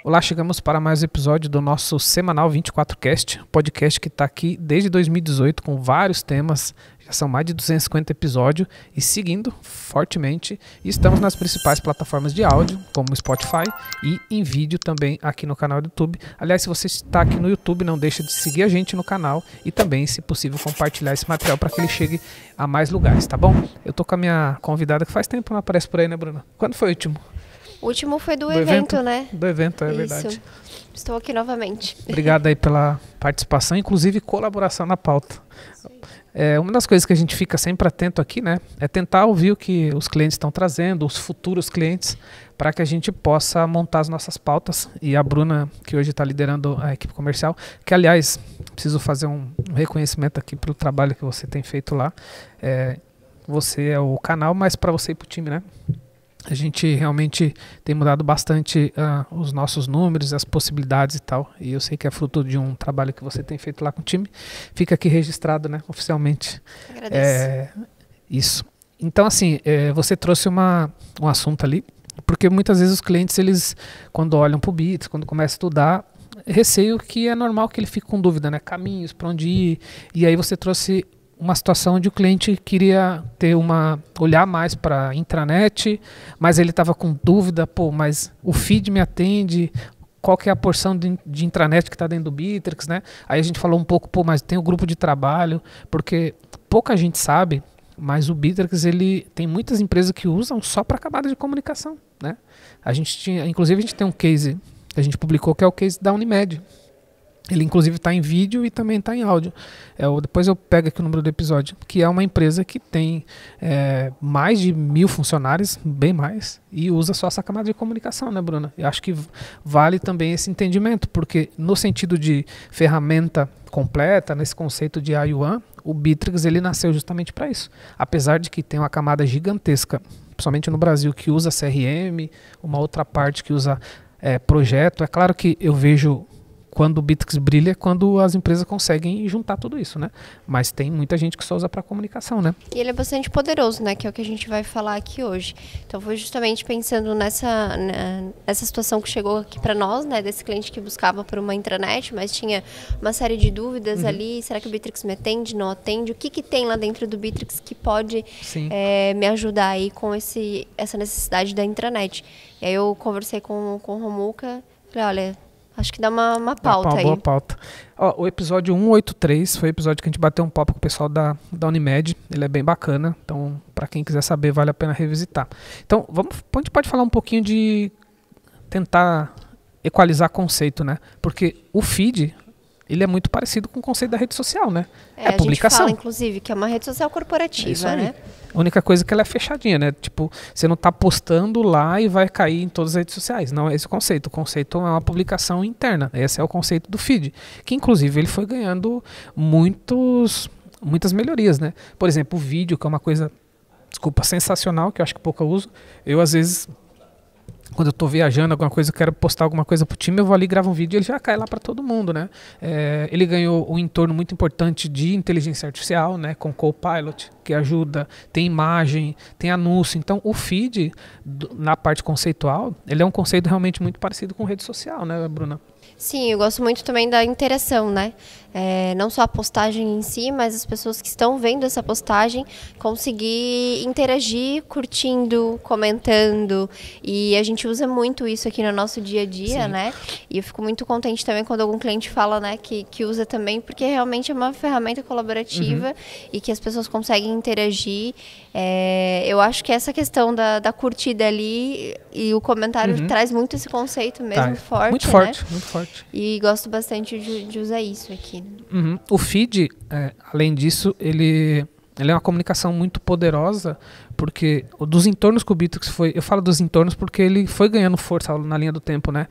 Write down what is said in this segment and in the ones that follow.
Olá, chegamos para mais um episódio do nosso semanal 24Cast, podcast que está aqui desde 2018 com vários temas, já são mais de 250 episódios e seguindo fortemente. E estamos nas principais plataformas de áudio, como Spotify e em vídeo também aqui no canal do YouTube. Aliás, se você está aqui no YouTube, não deixa de seguir a gente no canal e também, se possível, compartilhar esse material para que ele chegue a mais lugares, tá bom? Eu tô com a minha convidada que faz tempo não aparece por aí, né, Bruna? Quando foi o último? O último foi do evento, né? Do evento, é Isso. verdade. Estou aqui novamente. Obrigado aí pela participação, inclusive colaboração na pauta. Uma das coisas que a gente fica sempre atento aqui, né, é tentar ouvir o que os clientes estão trazendo, os futuros clientes, para que a gente possa montar as nossas pautas. E a Bruna, que hoje está liderando a equipe comercial, que aliás, preciso fazer um reconhecimento aqui pelo trabalho que você tem feito lá. Você é o canal, mas para você e para o time, né? A gente realmente tem mudado bastante os nossos números, as possibilidades e tal. E eu sei que é fruto de um trabalho que você tem feito lá com o time. Fica aqui registrado, né, oficialmente. Agradeço. Isso. Então, assim, você trouxe um assunto ali, porque muitas vezes os clientes, eles, quando olham para o Bitrix, quando começam a estudar, receio que é normal que ele fique com dúvida, né? Caminhos, para onde ir. E aí você trouxe uma situação onde o cliente queria olhar mais para a intranet, mas ele estava com dúvida, mas o feed me atende, qual que é a porção de intranet que está dentro do Bitrix, né? Aí a gente falou um pouco, mas tem o grupo de trabalho, porque pouca gente sabe, mas o Bitrix, ele tem muitas empresas que usam só para camada de comunicação, né? Inclusive a gente tem um case que a gente publicou, que é o case da Unimed. Ele inclusive está em vídeo e também está em áudio. Depois eu pego aqui o número do episódio, que é uma empresa que tem mais de 1.000 funcionários, bem mais, e usa só essa camada de comunicação, né, Bruna? Eu acho que vale também esse entendimento, porque no sentido de ferramenta completa, nesse conceito de IUAN, o Bitrix ele nasceu justamente para isso. Apesar de que tem uma camada gigantesca, principalmente no Brasil, que usa CRM, uma outra parte que usa projeto. É claro que eu vejo quando o Bitrix brilha, é quando as empresas conseguem juntar tudo isso, né? Mas tem muita gente que só usa para comunicação, né? E ele é bastante poderoso, né? Que é o que a gente vai falar aqui hoje. Então foi justamente pensando nessa situação que chegou aqui para nós, né? Desse cliente que buscava por uma intranet, mas tinha uma série de dúvidas ali. Será que o Bitrix me atende? Não atende? O que tem lá dentro do Bitrix que pode me ajudar aí com essa necessidade da intranet? E aí eu conversei com o Romuca, falei, olha, acho que dá uma pauta aí. Uma boa pauta. O episódio 183 foi o episódio que a gente bateu um papo com o pessoal da Unimed. Ele é bem bacana. Então, para quem quiser saber, vale a pena revisitar. Então, a gente pode falar um pouquinho de tentar equalizar conceito, né? Porque o feed, ele é muito parecido com o conceito da rede social, né? É publicação. A gente fala, inclusive, que é uma rede social corporativa, né? A única coisa é que ela é fechadinha, né? Tipo, você não está postando lá e vai cair em todas as redes sociais. Não é esse o conceito. O conceito é uma publicação interna. Esse é o conceito do feed. Que, inclusive, ele foi ganhando muitas melhorias, né? Por exemplo, o vídeo, que é uma coisa, sensacional, que eu acho que pouco eu uso. Eu, às vezes, quando eu estou viajando, alguma coisa, eu quero postar alguma coisa pro time, eu vou ali, gravo um vídeo e ele já cai lá para todo mundo, né? Ele ganhou um entorno muito importante de inteligência artificial, né? Com Copilot, que ajuda, tem imagem, tem anúncio. Então, o feed, na parte conceitual, ele é um conceito realmente muito parecido com rede social, né, Bruna? Sim, eu gosto muito também da interação, né? Não só a postagem em si, mas as pessoas que estão vendo essa postagem conseguir interagir, curtindo, comentando. E a gente usa muito isso aqui no nosso dia a dia, Sim. né? E eu fico muito contente também quando algum cliente fala, né, que usa também, porque realmente é uma ferramenta colaborativa e que as pessoas conseguem interagir. Eu acho que essa questão da curtida ali e o comentário traz muito esse conceito mesmo forte, muito forte, né? Muito forte. E gosto bastante de usar isso aqui. O feed, além disso, ele é uma comunicação muito poderosa, porque dos entornos que o Bitrix foi... Eu falo dos entornos porque ele foi ganhando força na linha do tempo, né?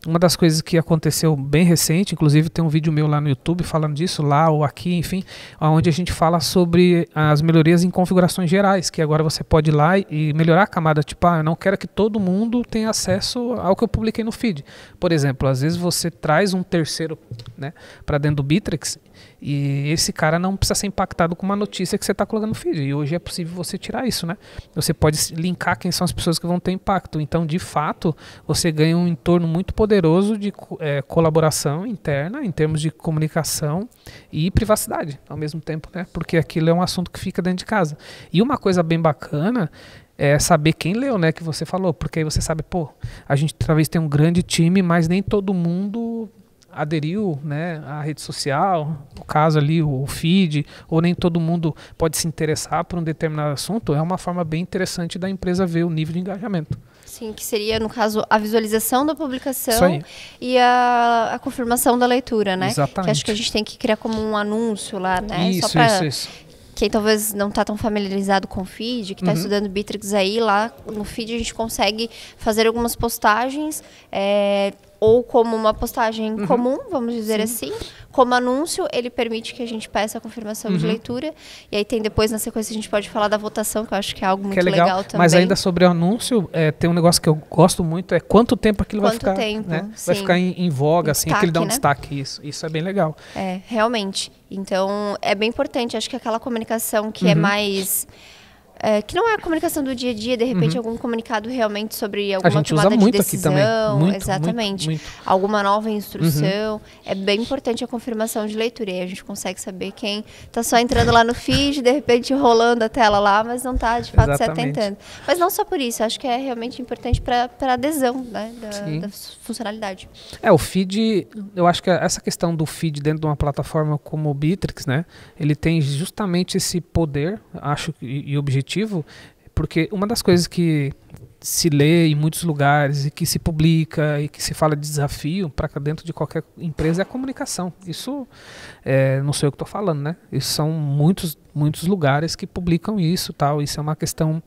Uma das coisas que aconteceu bem recente, inclusive tem um vídeo meu lá no YouTube falando disso, lá ou aqui, enfim, onde a gente fala sobre as melhorias em configurações gerais, que agora você pode ir lá e melhorar a camada, tipo, eu não quero que todo mundo tenha acesso ao que eu publiquei no feed. Por exemplo, às vezes você traz um terceiro, né, para dentro do Bitrix e esse cara não precisa ser impactado com uma notícia que você está colocando no feed. E hoje é possível você tirar isso, né? né? Você pode linkar quem são as pessoas que vão ter impacto. Então, de fato, você ganha um entorno muito poderoso de colaboração interna, em termos de comunicação e privacidade, ao mesmo tempo, né? Porque aquilo é um assunto que fica dentro de casa. E uma coisa bem bacana é saber quem leu, né, que você falou, porque aí você sabe, pô, a gente talvez tenha um grande time, mas nem todo mundo aderiu, né, à rede social, no caso ali o feed, ou nem todo mundo pode se interessar por um determinado assunto. É uma forma bem interessante da empresa ver o nível de engajamento. Sim, que seria, no caso, a visualização da publicação e a confirmação da leitura, né? Exatamente. Que acho que a gente tem que criar como um anúncio lá, né? Isso, só pra isso. quem talvez não está tão familiarizado com o feed, que está estudando Bittrex aí, lá no feed a gente consegue fazer algumas postagens, ou como uma postagem comum, vamos dizer assim. Como anúncio, ele permite que a gente peça a confirmação de leitura. E aí tem depois, na sequência, a gente pode falar da votação, que eu acho que é algo muito legal também. Mas ainda sobre o anúncio, tem um negócio que eu gosto muito, é quanto tempo aquilo vai ficar. Né? Vai ficar em voga, assim, destaque, que ele dá um destaque. Isso é bem legal. Realmente. Então, é bem importante. Acho que aquela comunicação que é mais... que não é a comunicação do dia a dia, de repente algum comunicado realmente sobre alguma tomada de decisão, muito, exatamente, muito. Alguma nova instrução, é bem importante a confirmação de leitura, e aí a gente consegue saber quem está só entrando lá no feed, de repente rolando a tela lá, mas não está de fato se atentando. Mas não só por isso, acho que é realmente importante para a adesão, né, da funcionalidade. O feed, eu acho que essa questão do feed dentro de uma plataforma como o Bittrex, né, ele tem justamente esse poder, acho, e objetivo, porque uma das coisas que se lê em muitos lugares e que se publica e que se fala de desafio para dentro de qualquer empresa é a comunicação. Isso não sou eu que estou falando, né? Isso são muitos lugares que publicam isso, tal. Isso é uma questão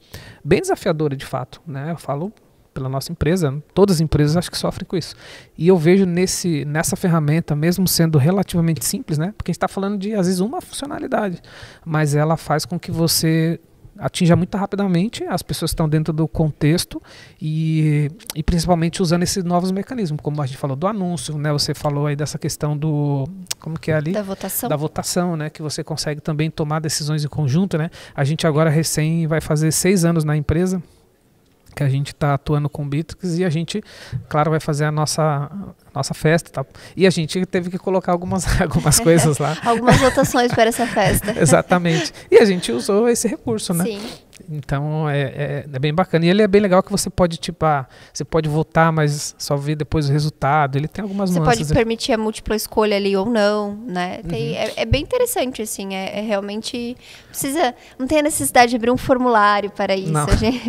bem desafiadora de fato, né? Eu falo pela nossa empresa, todas as empresas acho que sofrem com isso. E eu vejo nessa ferramenta, mesmo sendo relativamente simples, né? Porque a gente está falando de às vezes uma funcionalidade, mas ela faz com que você atinja muito rapidamente as pessoas que estão dentro do contexto e principalmente usando esses novos mecanismos, como a gente falou do anúncio, né? Você falou aí dessa questão do, como que é ali? Da votação, né? Que você consegue também tomar decisões em conjunto, né? A gente agora recém vai fazer 6 anos na empresa, que a gente está atuando com o Bittrex, e a gente, claro, vai fazer a nossa festa, tá? E a gente teve que colocar algumas coisas lá. Algumas votações para essa festa. Exatamente. E a gente usou esse recurso, né? Sim. Então é bem bacana. E ele é bem legal que você pode, você pode votar, mas só ver depois o resultado. Ele tem algumas nuances. Você pode permitir a múltipla escolha ali ou não, né? É bem interessante, assim. Realmente não tem a necessidade de abrir um formulário para isso,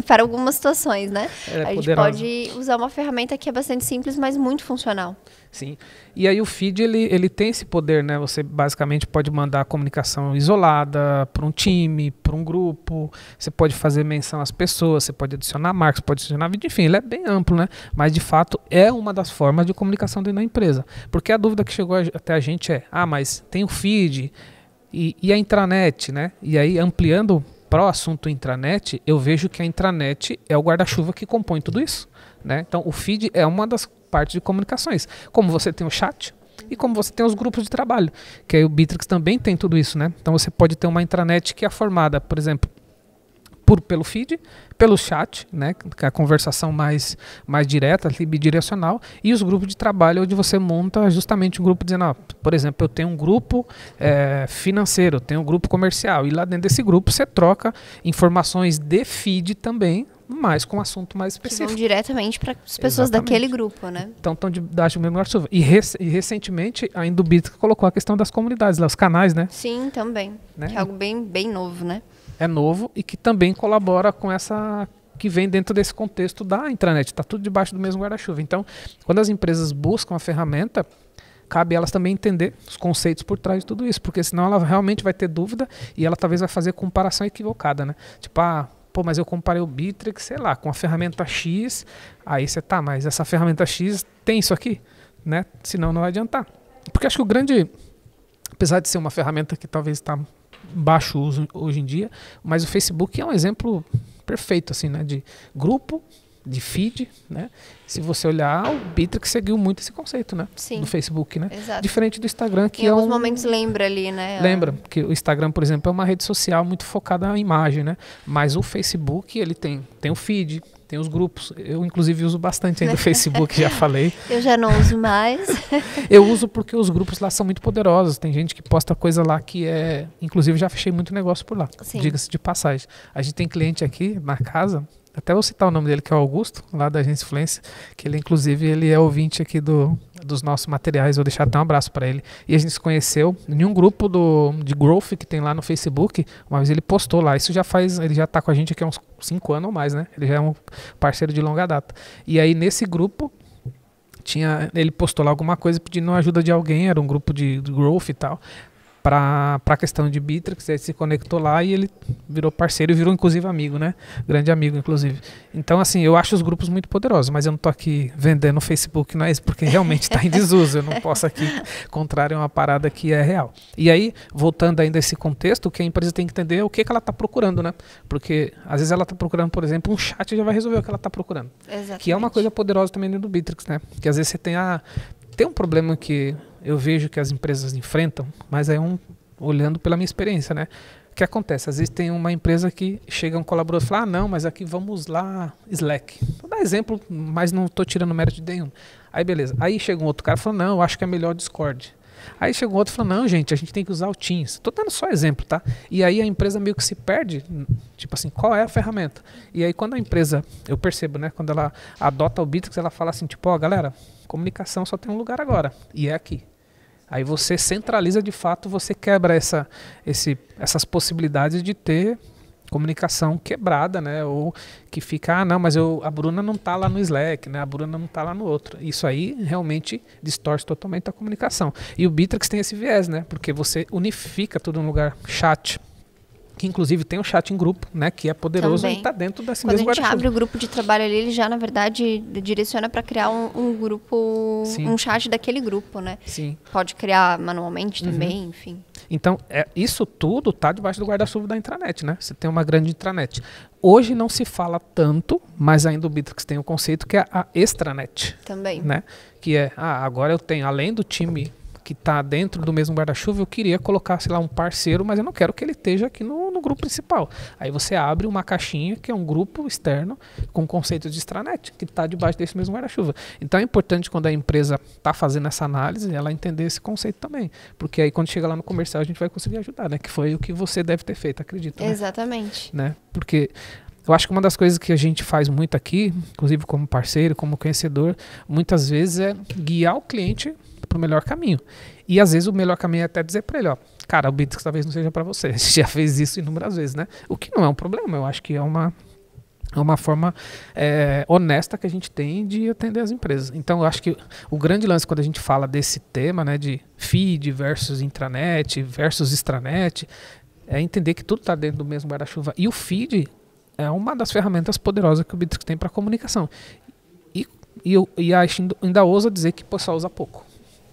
para algumas situações, né? A gente pode usar uma ferramenta que é bastante simples, mas muito funcional. Sim. E aí o feed, ele tem esse poder, né? Você basicamente pode mandar comunicação isolada para um time, para um grupo, você pode fazer menção às pessoas, você pode adicionar marcas, pode adicionar vídeo, enfim, ele é bem amplo, né? Mas de fato é uma das formas de comunicação dentro da empresa. Porque a dúvida que chegou até a gente mas tem o feed e a intranet, né? E aí ampliando para o assunto intranet, eu vejo que a intranet é o guarda-chuva que compõe tudo isso, né? Então o feed é uma das partes de comunicações, como você tem o chat e como você tem os grupos de trabalho, que aí o Bittrex também tem tudo isso, né? Então você pode ter uma intranet que é formada, por exemplo, pelo feed, pelo chat, né, que é a conversação mais direta, bidirecional, e os grupos de trabalho onde você monta justamente um grupo dizendo, por exemplo, eu tenho um grupo financeiro, eu tenho um grupo comercial, e lá dentro desse grupo você troca informações de feed também, mas com um assunto mais específico. Que vão diretamente para as pessoas daquele grupo, né? Então estão debaixo do mesmo guarda-chuva. E recentemente ainda o Bittrex colocou a questão das comunidades, lá, os canais, né? Sim, também. Né? Que é algo bem novo, né? É novo e que também colabora com essa que vem dentro desse contexto da intranet. Está tudo debaixo do mesmo guarda-chuva. Então, quando as empresas buscam a ferramenta, cabe elas também entender os conceitos por trás de tudo isso, porque senão ela realmente vai ter dúvida e ela talvez vai fazer comparação equivocada, né? Tipo, mas eu comparei o Bittrex, sei lá, com a ferramenta X, aí você mas essa ferramenta X tem isso aqui, né? Senão não vai adiantar. Porque acho que o grande, apesar de ser uma ferramenta que talvez está baixo uso hoje em dia, mas o Facebook é um exemplo perfeito, assim, né? De grupo de feed, né? Se você olhar, o Bitrix seguiu muito esse conceito, né? Sim. Do Facebook, né? Exato. Diferente do Instagram, que em alguns momentos lembra ali, né? Lembra, que o Instagram, por exemplo, é uma rede social muito focada na imagem, né? Mas o Facebook, ele tem o feed, tem os grupos. Eu, inclusive, uso bastante ainda o Facebook, já falei. Eu já não uso mais. Eu uso porque os grupos lá são muito poderosos. Tem gente que posta coisa lá que é... Inclusive, já fechei muito negócio por lá. Diga-se de passagem. A gente tem cliente aqui na casa... Até vou citar o nome dele, que é o Augusto, lá da Agência Influência, que ele, inclusive, ele é ouvinte aqui dos nossos materiais. Vou deixar até um abraço para ele. E a gente se conheceu em um grupo de growth que tem lá no Facebook. Uma vez ele postou lá. Isso já faz... Ele já está com a gente aqui há uns 5 anos ou mais, né? Ele já é um parceiro de longa data. E aí, nesse grupo... Ele postou lá alguma coisa pedindo ajuda de alguém, era um grupo de growth e tal, para a questão de Bitrix. Ele se conectou lá e ele virou parceiro e virou inclusive amigo, né? Grande amigo, inclusive. Então, assim, eu acho os grupos muito poderosos, mas eu não tô aqui vendendo o Facebook, não é isso, porque realmente está em desuso. Eu não posso aqui contrário a uma parada que é real. E aí, voltando ainda a esse contexto, o que a empresa tem que entender é o que ela está procurando, né? Porque às vezes ela está procurando, por exemplo, um chat já vai resolver o que ela está procurando. Exatamente. Que é uma coisa poderosa também dentro do Bitrix, né? Que às vezes você tem um problema que eu vejo que as empresas enfrentam, mas é olhando pela minha experiência, né? O que acontece? Às vezes tem uma empresa que chega um colaborador e fala, não, mas aqui vamos lá, Slack. Vou dar exemplo, mas não estou tirando mérito de nenhum. Aí beleza. Aí chega um outro cara e fala, não, eu acho que é melhor Discord. Aí chega um outro e fala, não, gente, a gente tem que usar o Teams. Estou dando só exemplo, tá? E aí a empresa meio que se perde, tipo assim, qual é a ferramenta? E aí quando a empresa, eu percebo, né? Quando ela adota o Bitrix, ela fala assim, tipo, ó, galera, comunicação só tem um lugar agora, e é aqui. Aí você centraliza de fato, você quebra essas possibilidades de ter comunicação quebrada, né? Ou que fica, não, mas a Bruna não está lá no Slack, né? A Bruna não está lá no outro. Isso aí realmente distorce totalmente a comunicação. E o Bitrix tem esse viés, né? Porque você unifica tudo num lugar, chat, que inclusive tem um chat em grupo, né, que é poderoso. Também. E está dentro desse Quando mesmo guarda-chuva. Quando a gente abre o grupo de trabalho ali, ele já, na verdade, direciona para criar um grupo, Sim. um chat daquele grupo, né? Sim. Pode criar manualmente também, enfim. Então, isso tudo está debaixo do guarda-chuva da intranet, né? Você tem uma grande intranet. Hoje não se fala tanto, mas ainda o Bitrix tem um conceito que é a extranet. Também. Né? Que é, agora eu tenho, além do time que está dentro do mesmo guarda-chuva, eu queria colocar, sei lá, um parceiro, mas eu não quero que ele esteja aqui no grupo principal. Aí você abre uma caixinha que é um grupo externo com conceito de extranet, que está debaixo desse mesmo guarda-chuva. Então é importante quando a empresa está fazendo essa análise, ela entender esse conceito também. Porque aí quando chega lá no comercial a gente vai conseguir ajudar, né? Que foi o que você deve ter feito, acredito. Né? Exatamente. Né? Porque eu acho que uma das coisas que a gente faz muito aqui, inclusive como parceiro, como conhecedor, muitas vezes é guiar o cliente para o melhor caminho. E às vezes o melhor caminho é até dizer para ele, ó, cara, o Bitrix talvez não seja para você. A gente já fez isso inúmeras vezes, né? O que não é um problema, eu acho que é uma forma honesta que a gente tem de atender as empresas. Então eu acho que o grande lance quando a gente fala desse tema, né, de feed versus intranet versus extranet, é entender que tudo está dentro do mesmo guarda-chuva. E o feed é uma das ferramentas poderosas que o Bitrix tem para comunicação. E a ainda ousa dizer que só usa pouco.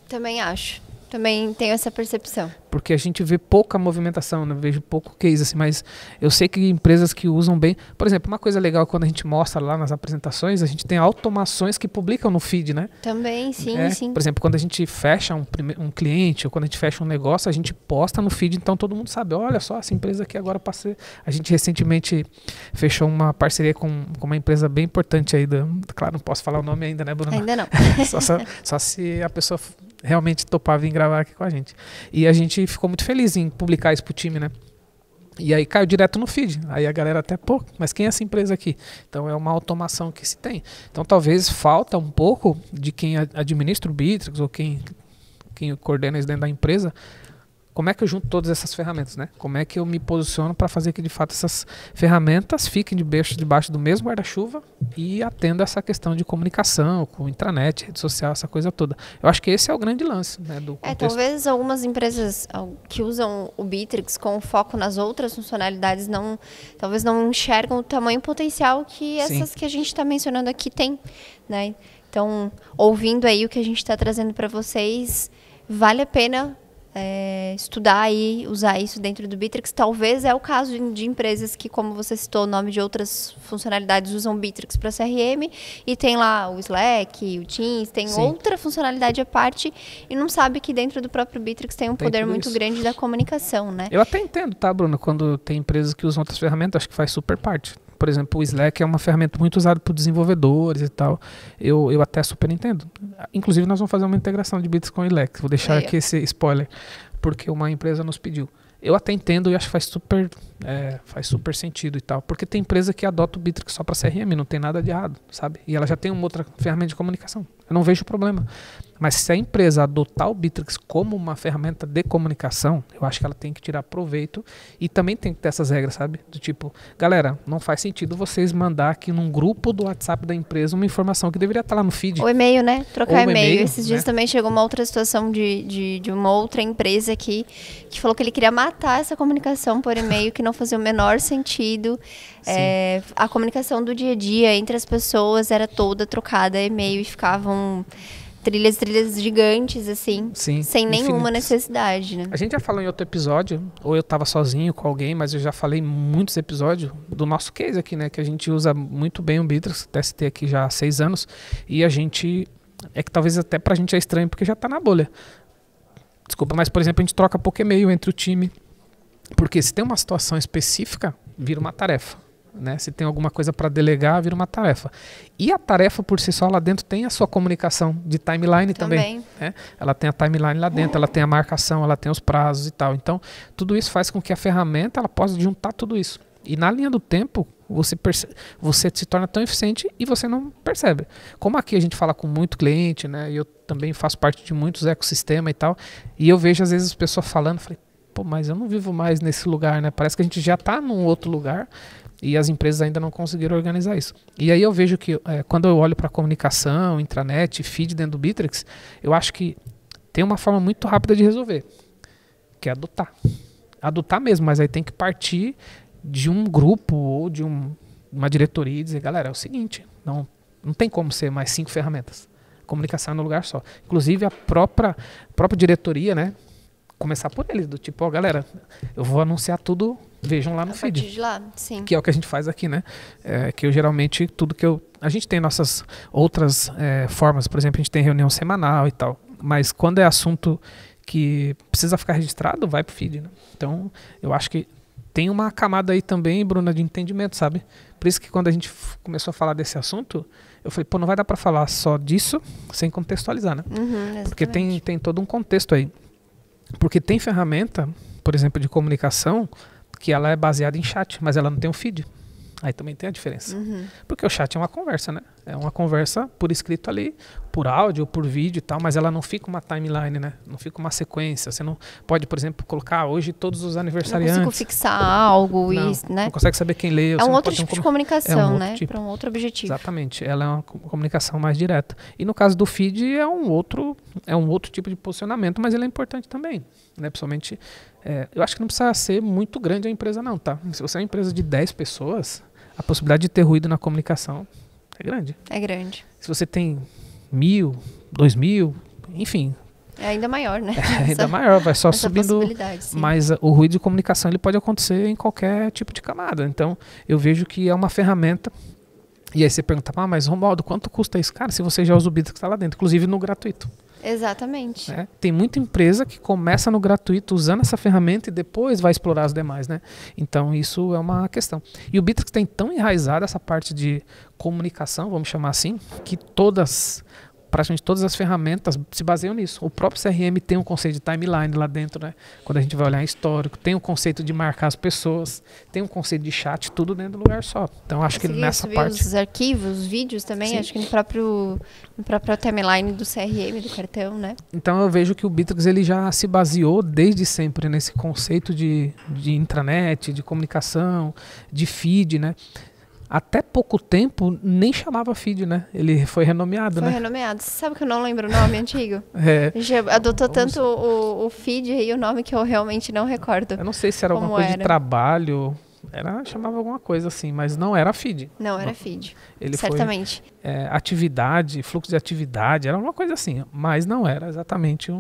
Também acho. Também tenho essa percepção. Porque a gente vê pouca movimentação, né? Vejo pouco case, assim, mas eu sei que empresas que usam bem... Por exemplo, uma coisa legal quando a gente mostra lá nas apresentações, a gente tem automações que publicam no feed, né? Também, sim, sim. Por exemplo, quando a gente fecha um cliente ou quando a gente fecha um negócio, a gente posta no feed, então todo mundo sabe, olha só, essa empresa aqui agora passei... A gente recentemente fechou uma parceria com uma empresa bem importante aí, claro, não posso falar o nome ainda, né, Bruna? Ainda não. só se a pessoa realmente topar vir gravar aqui com a gente. E a gente ficou muito feliz em publicar isso pro time, né? E aí caiu direto no feed. Aí a galera até, mas quem é essa empresa aqui? Então é uma automação que se tem. Então talvez falta um pouco de quem administra o Bitrix ou quem coordena isso dentro da empresa. Como é que eu junto todas essas ferramentas, né? Como é que eu me posiciono para fazer que de fato essas ferramentas fiquem debaixo do mesmo guarda-chuva e atenda essa questão de comunicação, com intranet, rede social, essa coisa toda. Eu acho que esse é o grande lance, né, do contexto. Talvez algumas empresas que usam o Bitrix com foco nas outras funcionalidades talvez não enxergam o tamanho potencial que essas Sim. que a gente está mencionando aqui tem, né? Então, ouvindo aí o que a gente está trazendo para vocês, vale a pena estudar e usar isso dentro do Bittrex. Talvez é o caso de empresas que, como você citou, o nome de outras funcionalidades usam Bittrex para CRM e tem lá o Slack, o Teams, tem outra funcionalidade à parte e não sabe que dentro do próprio Bittrex tem um poder muito grande da comunicação, né? Eu até entendo, tá, Bruna? Quando tem empresas que usam outras ferramentas, acho que faz super parte. Por exemplo, o Slack é uma ferramenta muito usada por desenvolvedores e tal. Eu até super entendo. Inclusive, nós vamos fazer uma integração de Bittrex com o Slack. Vou deixar aqui esse spoiler, porque uma empresa nos pediu. Eu até entendo e acho que faz super sentido e tal. Porque tem empresa que adota o Bittrex só para CRM, não tem nada de errado, sabe? E ela já tem uma outra ferramenta de comunicação. Eu não vejo problema. Mas se a empresa adotar o Bittrex como uma ferramenta de comunicação, eu acho que ela tem que tirar proveito e também tem que ter essas regras, sabe? Do tipo, galera, não faz sentido vocês mandar aqui num grupo do WhatsApp da empresa uma informação que deveria estar lá no feed. O e-mail, né? Trocar e-mail. Esses dias né? também chegou uma outra situação de uma outra empresa aqui que falou que ele queria matar essa comunicação por e-mail, que não fazia o menor sentido. A comunicação do dia a dia entre as pessoas era toda trocada e-mail e ficavam trilhas gigantes, assim, sem nenhuma necessidade, né? A gente já falou em outro episódio, ou eu estava sozinho com alguém, mas eu já falei em muitos episódios do nosso case aqui, né? Que a gente usa muito bem o Bittrex, TST aqui já há 6 anos, e a gente, é que talvez até pra gente é estranho, porque já está na bolha. Desculpa, mas por exemplo, a gente troca pouco e-mail entre o time, porque se tem uma situação específica, vira uma tarefa. Né? Se tem alguma coisa para delegar, vira uma tarefa. E a tarefa por si só lá dentro tem a sua comunicação de timeline também. Né? Ela tem a timeline lá dentro, ela tem a marcação, ela tem os prazos e tal. Então, tudo isso faz com que a ferramenta ela possa juntar tudo isso. E na linha do tempo, você se torna tão eficiente e você não percebe. Como aqui a gente fala com muito cliente, né? E eu também faço parte de muitos ecossistemas e tal, e eu vejo às vezes as pessoas falando, falei, pô, mas eu não vivo mais nesse lugar, né? Parece que a gente já está num outro lugar, e as empresas ainda não conseguiram organizar isso. E aí eu vejo que quando eu olho para comunicação, intranet, feed dentro do Bittrex, eu acho que tem uma forma muito rápida de resolver, que é adotar. Adotar mesmo, mas aí tem que partir de um grupo ou de uma diretoria e dizer, galera, é o seguinte, não tem como ser mais 5 ferramentas. Comunicação é no lugar só. Inclusive a própria diretoria, né? Começar por eles, do tipo, ó, galera, eu vou anunciar tudo, vejam lá no feed. A partir de lá, sim. Que é o que a gente faz aqui, né? Que eu geralmente, a gente tem nossas outras formas, por exemplo, a gente tem reunião semanal e tal, mas quando é assunto que precisa ficar registrado, vai pro feed, né? Então, eu acho que tem uma camada aí também, Bruna, de entendimento, sabe? Por isso que quando a gente começou a falar desse assunto, eu falei, pô, não vai dar para falar só disso sem contextualizar, né? Porque tem todo um contexto aí. Porque tem ferramenta, por exemplo, de comunicação, que ela é baseada em chat, mas ela não tem um feed. Aí também tem a diferença. Porque o chat é uma conversa, né? É uma conversa por escrito ali, por áudio ou por vídeo e tal, mas ela não fica uma timeline, né? Não fica uma sequência. Você não pode, por exemplo, colocar hoje todos os aniversariantes. Não consigo fixar algo, né? Não consegue saber quem lê. É um outro tipo de comunicação, né? Tipo. Para um outro objetivo. Exatamente. Ela é uma comunicação mais direta. E no caso do feed é um outro tipo de posicionamento, mas ele é importante também, né? Principalmente, eu acho que não precisa ser muito grande a empresa não, tá? Se você é uma empresa de 10 pessoas, a possibilidade de ter ruído na comunicação é grande. É grande. Se você tem 1.000, 2.000, enfim. É ainda maior, né? É ainda maior, vai só subindo. Mas o ruído de comunicação ele pode acontecer em qualquer tipo de camada. Então, eu vejo que é uma ferramenta. E aí você pergunta, mas Romualdo, quanto custa isso? Cara, se você já usa o Bittrex que está lá dentro, inclusive no gratuito. Exatamente. Tem muita empresa que começa no gratuito usando essa ferramenta e depois vai explorar as demais, né? Então isso é uma questão. E o Bittrex tem tão enraizado essa parte de comunicação, vamos chamar assim, que praticamente todas as ferramentas se baseiam nisso. O próprio CRM tem um conceito de timeline lá dentro, né? Quando a gente vai olhar em histórico, tem um conceito de marcar as pessoas, tem um conceito de chat, tudo dentro do lugar só. Então acho que nessa parte... os arquivos, os vídeos também, sim. Acho que no próprio timeline do CRM, do cartão, né? Então eu vejo que o Bittrex ele já se baseou desde sempre nesse conceito de intranet, de comunicação, de feed, né? Até pouco tempo nem chamava feed, né? Ele foi renomeado, né? Foi renomeado. Você sabe que eu não lembro o nome antigo? A gente adotou tanto o feed e o nome que eu realmente não recordo. Eu não sei se era alguma coisa de trabalho. Chamava alguma coisa assim, mas não era feed. Não era feed, ele certamente. Foi, atividade, fluxo de atividade, era uma coisa assim, mas não era exatamente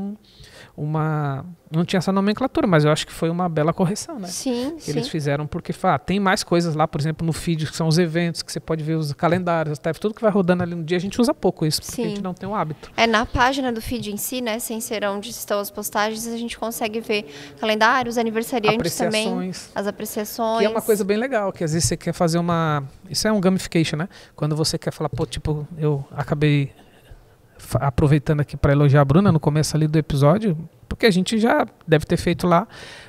não tinha essa nomenclatura, mas eu acho que foi uma bela correção, né? Sim, Que eles fizeram porque tem mais coisas lá, por exemplo, no feed, que são os eventos, que você pode ver os calendários, as tarefas, tudo que vai rodando ali no dia, a gente usa pouco isso, porque a gente não tem o hábito. Na página do feed em si, né, sem ser onde estão as postagens, a gente consegue ver calendários, aniversariantes também, as apreciações. Que é uma coisa bem legal, que às vezes você quer fazer isso é um gamification, né? Quando você quer falar, pô, tipo, eu acabei aproveitando aqui para elogiar a Bruna no começo ali do episódio, porque a gente já deve ter feito lá,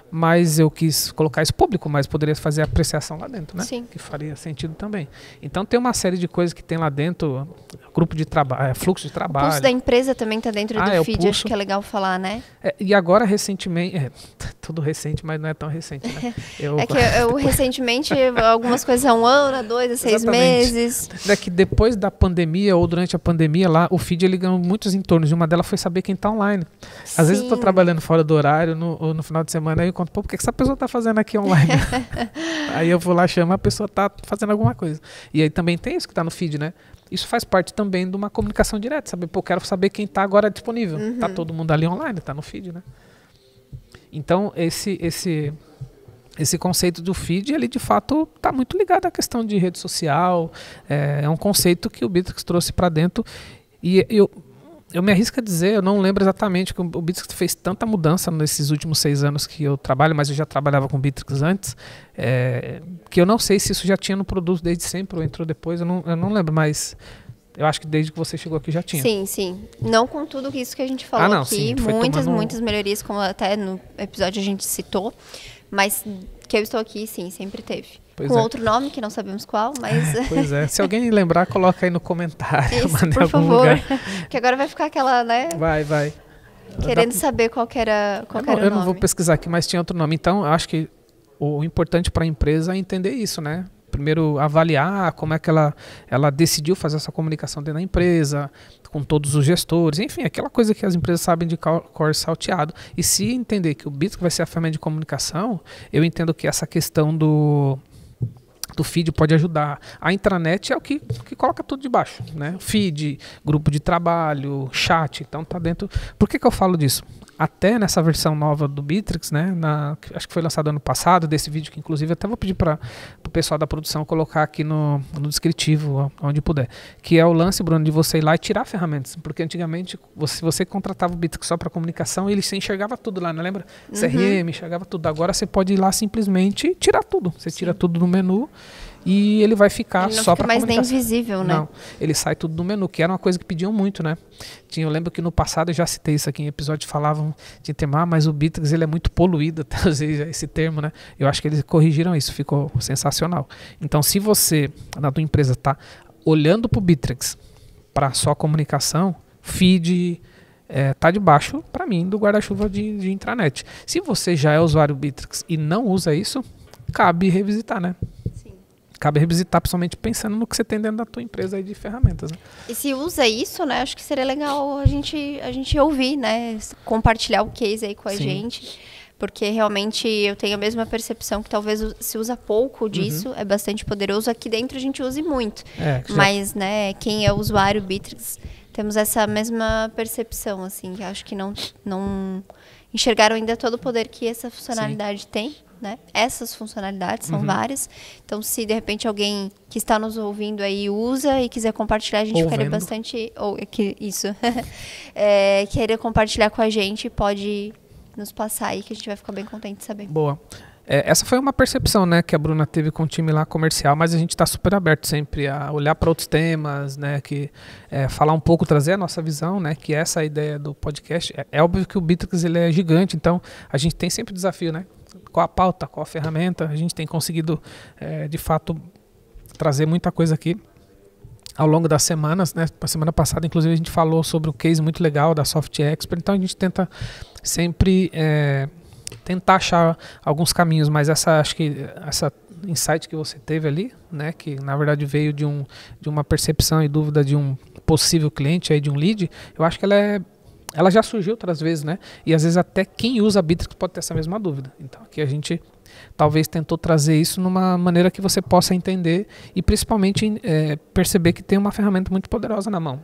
mas eu quis colocar isso público, mas poderia fazer apreciação lá dentro, né? Sim. Que faria sentido também. Então tem uma série de coisas que tem lá dentro, grupo de trabalho, fluxo de trabalho. O pulso da empresa também está dentro do feed, acho que é legal falar, né? E agora, recentemente, tudo recente, mas não é tão recente, né? Eu recentemente, algumas coisas há 1 ano, há 2, há 6 meses. É que depois da pandemia, ou durante a pandemia lá, o feed ele ganhou muitos entornos, e uma delas foi saber quem está online. Às vezes eu estou trabalhando fora do horário, no final de semana, aí eu conto, pô, por que essa pessoa está fazendo aqui online? Aí eu vou lá, chamo, a pessoa está fazendo alguma coisa. E aí também tem isso que está no feed, né? Isso faz parte também de uma comunicação direta, sabe? Pô, eu quero saber quem está agora disponível. Tá todo mundo ali online, tá no feed, né? Então, esse conceito do feed, ele de fato está muito ligado à questão de rede social. É um conceito que o Bitrix trouxe para dentro. E eu me arrisco a dizer, eu não lembro exatamente, que o Bitrix fez tanta mudança nesses últimos 6 anos que eu trabalho, mas eu já trabalhava com o Bitrix antes, que eu não sei se isso já tinha no produto desde sempre ou entrou depois, eu não lembro, mas eu acho que desde que você chegou aqui já tinha. Sim. Não com tudo isso que a gente falou aqui, muitas melhorias, como até no episódio a gente citou, mas que eu estou aqui, sim, sempre teve. Pois com outro nome, que não sabemos qual, mas... Pois é, se alguém lembrar, coloca aí no comentário. Isso, por favor, que agora vai ficar aquela, né? Vai. Querendo saber qual era o nome. Eu não vou pesquisar aqui, mas tinha outro nome. Então, eu acho que o importante para a empresa é entender isso, né? Primeiro, avaliar como é que ela decidiu fazer essa comunicação dentro da empresa, com todos os gestores, enfim, aquela coisa que as empresas sabem de cor salteado. E se entender que o Bitrix vai ser a ferramenta de comunicação, eu entendo que essa questão do feed pode ajudar. A intranet é o que coloca tudo de baixo, né? Feed, grupo de trabalho, chat, então tá dentro. Por que eu falo disso? Até nessa versão nova do Bitrix, né? Acho que foi lançado ano passado, desse vídeo, que inclusive até vou pedir para o pessoal da produção colocar aqui no descritivo, onde puder, que é o lance, Bruno, de você ir lá e tirar ferramentas, porque antigamente você contratava o Bitrix só para comunicação e você enxergava tudo lá, não lembra? CRM, enxergava tudo. Agora você pode ir lá simplesmente tirar tudo. Você tira tudo do menu e ele vai ficar só para comunicação. Não fica mais nem visível, né? Não, ele sai tudo do menu, que era uma coisa que pediam muito, né? Eu lembro que no passado, eu já citei isso aqui em episódio, falavam de tema, mas o Bitrix ele é muito poluído, até usei esse termo, né? Eu acho que eles corrigiram isso, ficou sensacional. Então, se você, na tua empresa, está olhando para o Bitrix para só comunicação, feed tá debaixo, para mim, do guarda-chuva de intranet. Se você já é usuário Bitrix e não usa isso, cabe revisitar, né? Cabe revisitar, principalmente pensando no que você tem dentro da tua empresa aí de ferramentas. Né? E se usa isso, né? Acho que seria legal a gente ouvir, né? Compartilhar o case aí com a gente. Porque realmente eu tenho a mesma percepção que talvez se usa pouco disso, é bastante poderoso. Aqui dentro a gente use muito. Mas, né, quem é usuário Bitrix, temos essa mesma percepção, assim, que acho que não enxergaram ainda todo o poder que essa funcionalidade tem. Né? Essas funcionalidades são várias. Então, se de repente alguém que está nos ouvindo aí usa e quiser compartilhar, a gente ficaria bastante... querer compartilhar com a gente, pode nos passar aí, que a gente vai ficar bem contente de saber. Boa. Essa foi uma percepção, né, que a Bruna teve com o time lá comercial, mas a gente está super aberto sempre a olhar para outros temas, né, falar um pouco, trazer a nossa visão, né, que é essa a ideia do podcast. É óbvio que o Bitrix ele é gigante, então a gente tem sempre desafio, né? Qual a pauta, qual a ferramenta, a gente tem conseguido, de fato, trazer muita coisa aqui ao longo das semanas, né? A semana passada, inclusive, a gente falou sobre o case muito legal da Soft Expert, então a gente tenta sempre tentar achar alguns caminhos, mas acho que essa insight que você teve ali, né, que na verdade veio de uma percepção e dúvida de um possível cliente, aí, de um lead, eu acho que ela já surgiu outras vezes, né? E às vezes até quem usa a Bitrix pode ter essa mesma dúvida. Então aqui a gente talvez tentou trazer isso numa maneira que você possa entender e principalmente perceber que tem uma ferramenta muito poderosa na mão.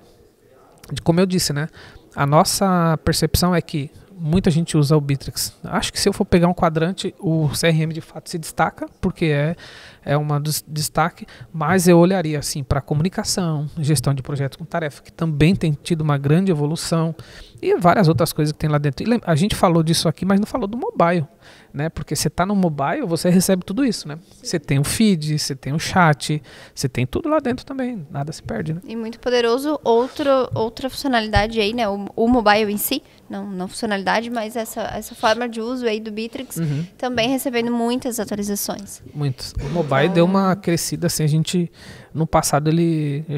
Como eu disse, né? A nossa percepção é que muita gente usa o Bittrex. Acho que se eu for pegar um quadrante, o CRM de fato se destaca, porque é uma destaque, mas eu olharia assim para comunicação, gestão de projetos com tarefa, que também tem tido uma grande evolução, e várias outras coisas que tem lá dentro. E a gente falou disso aqui, mas não falou do mobile, né? Porque você está no mobile, você recebe tudo isso, né? Você tem o feed, você tem o chat, você tem tudo lá dentro também, nada se perde, né? E muito poderoso, outra funcionalidade aí, né? O mobile em si, não funcionalidade, mas essa forma de uso aí do Bittrex também recebendo muitas atualizações. Muitas. O mobile deu uma crescida, assim, a gente, no passado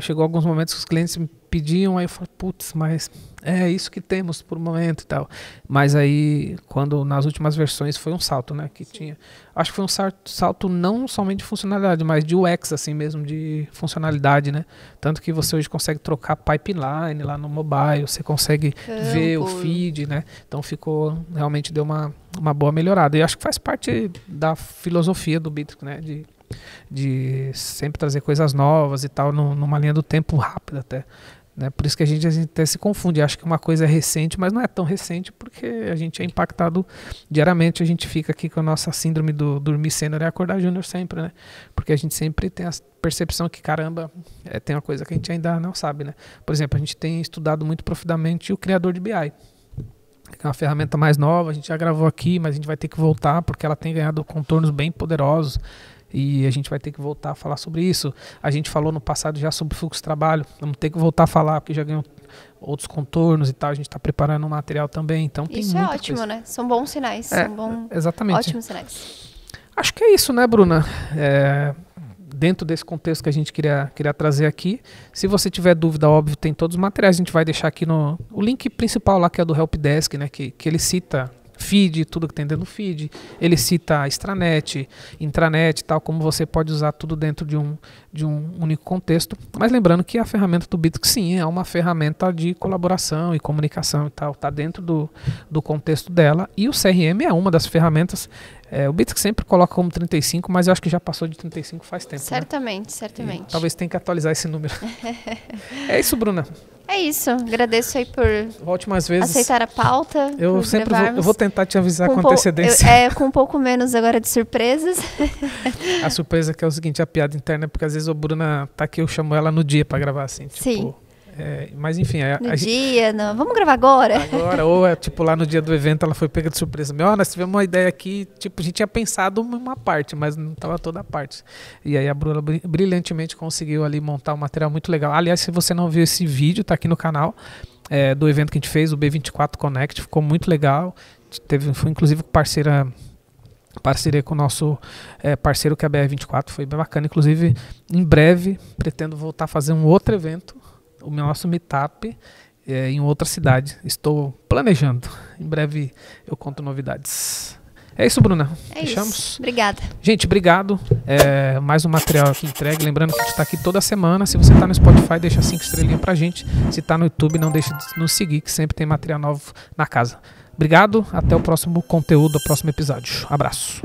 chegou alguns momentos que os clientes me pediam, aí eu falei, putz, mas é isso que temos por momento e tal. Mas aí, quando nas últimas versões foi um salto, né, que tinha. Acho que foi um salto não somente de funcionalidade, mas de UX, assim mesmo, de funcionalidade, né. Tanto que você hoje consegue trocar pipeline lá no mobile, você consegue ver o feed, né. Então realmente deu uma boa melhorada. E acho que faz parte da filosofia do Bittrex, né, de sempre trazer coisas novas e tal, numa linha do tempo rápida até. Né? Por isso que a gente até se confunde, acha que uma coisa é recente, mas não é tão recente, porque a gente é impactado diariamente, a gente fica aqui com a nossa síndrome do dormir sênior e acordar júnior sempre, né? Porque a gente sempre tem a percepção que, caramba, tem uma coisa que a gente ainda não sabe, né? Por exemplo, a gente tem estudado muito profundamente o criador de BI, que é uma ferramenta mais nova, a gente já gravou aqui, mas a gente vai ter que voltar, porque ela tem ganhado contornos bem poderosos, e a gente vai ter que voltar a falar sobre isso. A gente falou no passado já sobre fluxo de trabalho, vamos ter que voltar a falar, porque já ganhou outros contornos e tal, a gente está preparando um material também, então tem isso muita é ótimo, coisa. Né? São bons sinais, exatamente. Ótimos sinais. Acho que é isso, né, Bruna? Dentro desse contexto que a gente queria trazer aqui, se você tiver dúvida, óbvio, tem todos os materiais, a gente vai deixar aqui o link principal lá, que é do Helpdesk, né, que ele cita feed, tudo que tem dentro do feed, ele cita extranet, intranet e tal, como você pode usar tudo dentro de um único contexto. Mas lembrando que a ferramenta do Bittrex, sim, é uma ferramenta de colaboração e comunicação e tal, está dentro do contexto dela, e o CRM é uma das ferramentas. O Bittrex sempre coloca como 35, mas eu acho que já passou de 35 faz tempo. Certamente, né? certamente. E talvez tenha que atualizar esse número. É isso, Bruna. É isso. Agradeço aí por volte mais vezes. Aceitar a pauta. Eu sempre vou tentar te avisar com antecedência. Com um pouco menos agora de surpresas. A surpresa que é o seguinte, a piada interna, porque às vezes a Bruna tá aqui, eu chamo ela no dia para gravar assim. Tipo, sim. Mas enfim, vamos gravar agora. Ou tipo lá no dia do evento ela foi pega de surpresa. Nós tivemos uma ideia aqui, tipo, a gente tinha pensado uma parte, mas não estava toda a parte. E aí a Bruna brilhantemente conseguiu ali montar um material muito legal. Aliás, se você não viu esse vídeo, tá aqui no canal, do evento que a gente fez, o B24 Connect, ficou muito legal. Foi inclusive parceria com o nosso parceiro que é a BR24, foi bem bacana. Inclusive, em breve, pretendo voltar a fazer um outro evento, o nosso meetup em outra cidade. Estou planejando. Em breve eu conto novidades. É isso, Bruna. Fechamos? Isso. Obrigada. Gente, obrigado. Mais um material aqui entregue. Lembrando que a gente está aqui toda semana. Se você está no Spotify, deixa 5 estrelinhas pra gente. Se está no YouTube, não deixa de nos seguir, que sempre tem material novo na casa. Obrigado. Até o próximo conteúdo, o próximo episódio. Abraço.